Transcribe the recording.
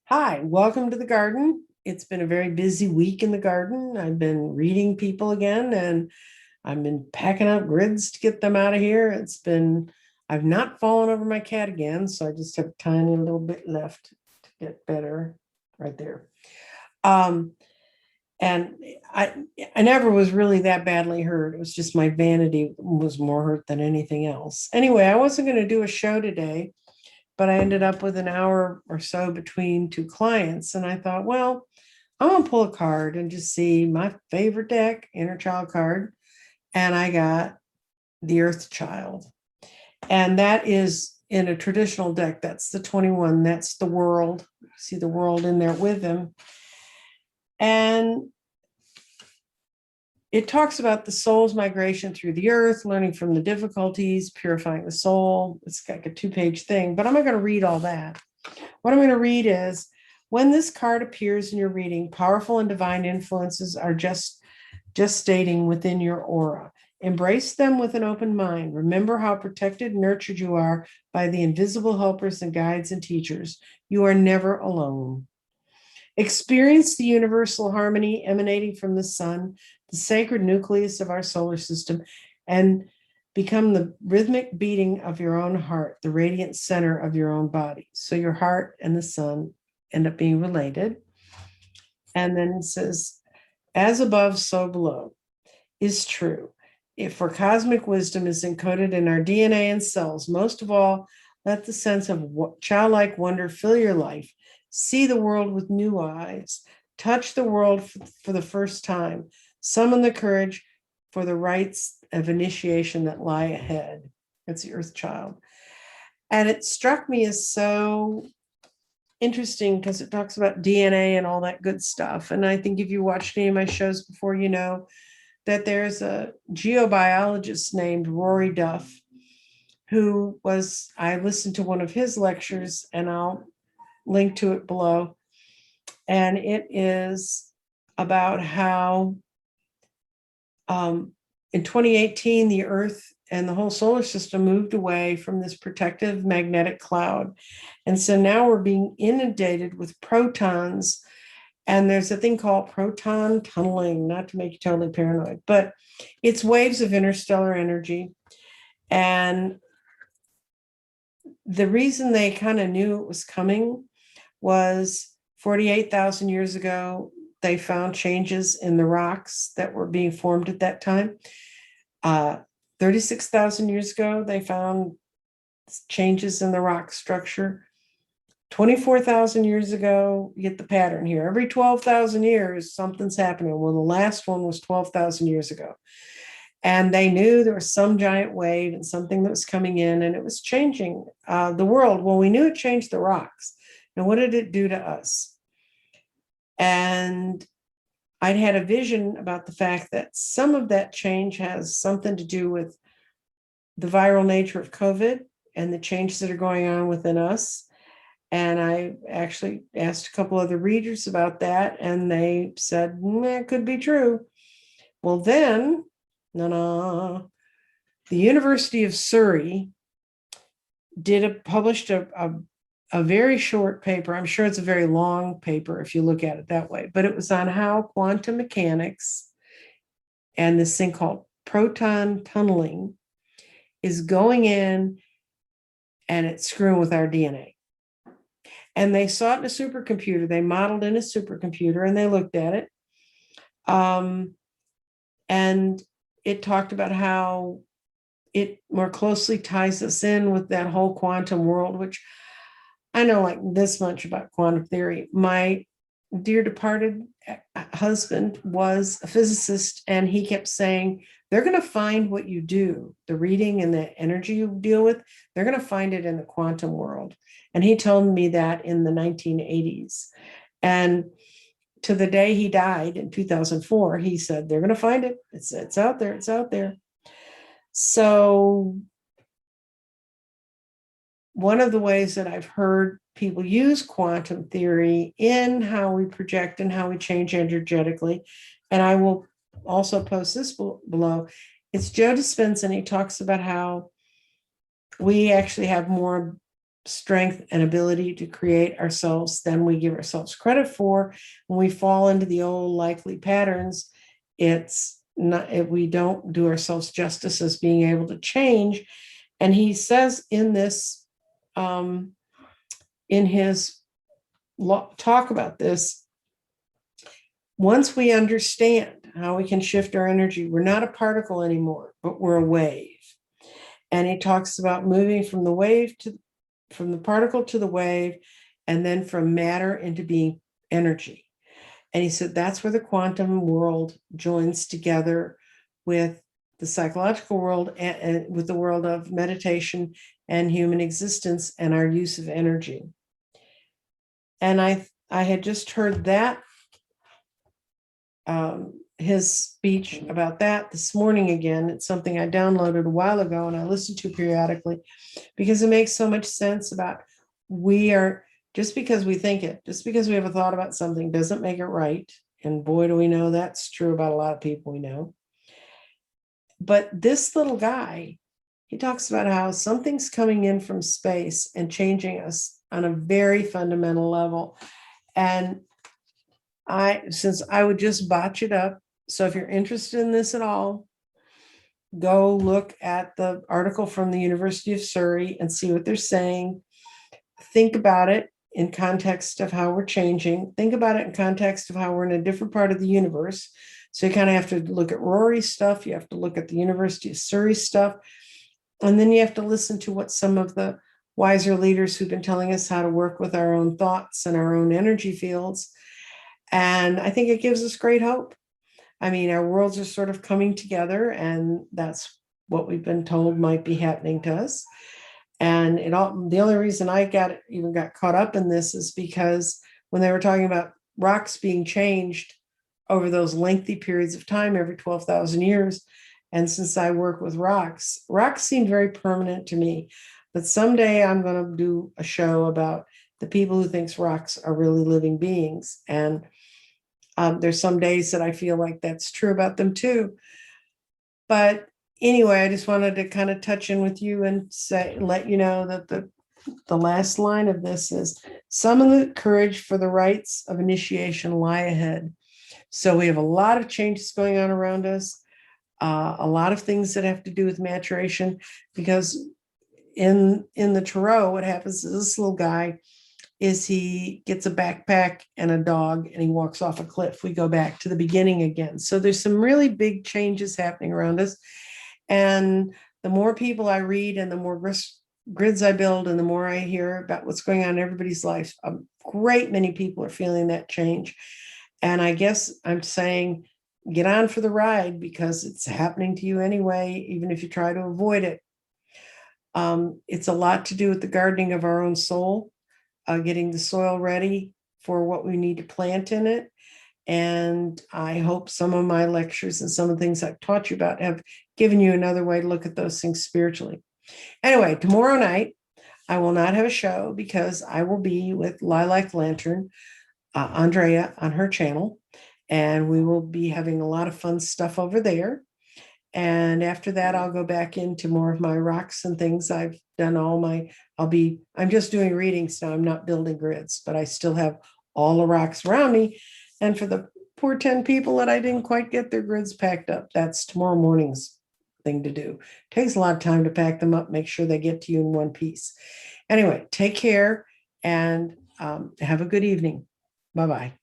Hi, welcome to the garden. It's been a very busy week in the garden. I've been reading people again and I've been packing up grids to get them out of here. I've not fallen over my cat again, so I just have a tiny little bit left to get better right there. Um, and I never was really that badly hurt. It was just my vanity was more hurt than anything else. Anyway, I wasn't going to do a show today, but I ended up with an hour or so between two clients. And I thought, well, I'm going to pull a card and just see my favorite deck, Inner Child card. And I got the Earth Child. And that is in a traditional deck. That's the 21. That's the world. You see the world in there with them. And it talks about the soul's migration through the earth, learning from the difficulties, purifying the soul. It's like a 2-page thing, but I'm not going to read all that. What I'm going to read is, when this card appears in your reading, powerful and divine influences are just stating within your aura. Embrace them with an open mind. Remember how protected and nurtured you are by the invisible helpers and guides and teachers. You are never alone. Experience the universal harmony emanating from the sun, the sacred nucleus of our solar system, and become the rhythmic beating of your own heart, the radiant center of your own body. So your heart and the sun end up being related. And then it says, as above, so below is true. If for cosmic wisdom is encoded in our DNA and cells, most of all, let the sense of childlike wonder fill your life. See the world with new eyes. Touch the world for the first time. Summon the courage for the rites of initiation that lie ahead. That's the Earth Child. And it struck me as so interesting because it talks about DNA and all that good stuff. And I think if you watched any of my shows before, you know that there's a geobiologist named Rory Duff I listened to one of his lectures, and I'll link to it below. And it is about how in 2018, the Earth and the whole solar system moved away from this protective magnetic cloud. And so now we're being inundated with protons. And there's a thing called proton tunneling, not to make you totally paranoid, but it's waves of interstellar energy. And the reason they kind of knew it was coming was 48,000 years ago, they found changes in the rocks that were being formed at that time. 36,000 years ago, they found changes in the rock structure. 24,000 years ago, you get the pattern here. Every 12,000 years, something's happening. Well, the last one was 12,000 years ago. And they knew there was some giant wave and something that was coming in, and it was changing the world. Well, we knew it changed the rocks. Now, what did it do to us? And I'd had a vision about the fact that some of that change has something to do with the viral nature of COVID and the changes that are going on within us. And I actually asked a couple other readers about that, and they said, it could be true. Well, then, the University of Surrey published a very short paper. I'm sure it's a very long paper if you look at it that way, but it was on how quantum mechanics and this thing called proton tunneling is going in and it's screwing with our DNA. And they saw it in a supercomputer. They modeled in a supercomputer and they looked at it. And it talked about how it more closely ties us in with that whole quantum world, which I know like this much about quantum theory. My dear departed husband was a physicist, and he kept saying, they're going to find what you do, the reading and the energy you deal with, they're going to find it in the quantum world. And he told me that in the 1980s. And to the day he died in 2004, he said, they're going to find it. It's out there. It's out there. So one of the ways that I've heard people use quantum theory in how we project and how we change energetically, and I will also post this below, it's Joe Dispenza, and he talks about how we actually have more strength and ability to create ourselves than we give ourselves credit for. When we fall into the old likely patterns, it's not, we don't do ourselves justice as being able to change. And he says in this, in his talk about this, once we understand how we can shift our energy, we're not a particle anymore, but we're a wave. And he talks about moving from the particle to the wave, and then from matter into being energy. And he said that's where the quantum world joins together with the psychological world and with the world of meditation and human existence and our use of energy. And I had just heard that, his speech about that this morning again. It's something I downloaded a while ago and I listen to periodically because it makes so much sense about just because we think it, just because we have a thought about something doesn't make it right. And boy, do we know that's true about a lot of people we know. But this little guy, he talks about how something's coming in from space and changing us on a very fundamental level. And since I would just botch it up, so if you're interested in this at all, go look at the article from the University of Surrey and see what they're saying. Think about it in context of how we're changing. Think about it in context of how we're in a different part of the universe. So you kind of have to look at Rory's stuff. You have to look at the University of Surrey stuff. And then you have to listen to what some of the wiser leaders who've been telling us how to work with our own thoughts and our own energy fields. And I think it gives us great hope. I mean, our worlds are sort of coming together, and that's what we've been told might be happening to us. And the only reason I even got caught up in this is because when they were talking about rocks being changed over those lengthy periods of time, every 12,000 years, and since I work with rocks seem very permanent to me. But someday I'm going to do a show about the people who thinks rocks are really living beings. And there's some days that I feel like that's true about them too. But anyway, I just wanted to kind of touch in with you and let you know that the last line of this is, summon the courage for the rites of initiation lie ahead. So we have a lot of changes going on around us, a lot of things that have to do with maturation, because in the tarot, what happens is this little guy he gets a backpack and a dog and he walks off a cliff. We go back to the beginning again. So there's some really big changes happening around us. And the more people I read and the more grids I build and the more I hear about what's going on in everybody's life, a great many people are feeling that change. And I guess I'm saying, get on for the ride because it's happening to you anyway, even if you try to avoid it. It's a lot to do with the gardening of our own soul. Getting the soil ready for what we need to plant in it. And I hope some of my lectures and some of the things I've taught you about have given you another way to look at those things spiritually. Anyway, tomorrow night, I will not have a show because I will be with Lilac Lantern, Andrea, on her channel, and we will be having a lot of fun stuff over there. And after that, I'll go back into more of my rocks and things. I've done I'm just doing readings now. I'm not building grids, but I still have all the rocks around me. And for the poor 10 people that I didn't quite get their grids packed up, that's tomorrow morning's thing to do. It takes a lot of time to pack them up, make sure they get to you in one piece. Anyway, take care and have a good evening. Bye-bye.